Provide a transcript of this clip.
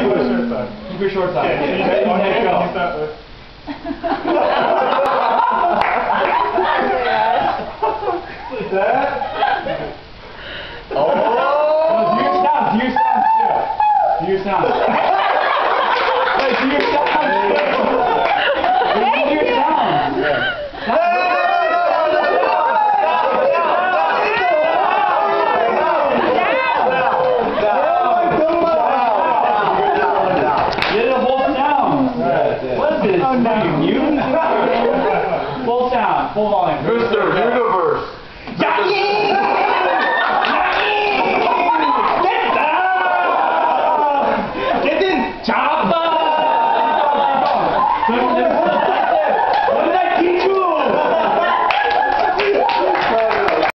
Keep your shorts on. Yeah, Like that. Oh! Do your sounds too. Do your sounds.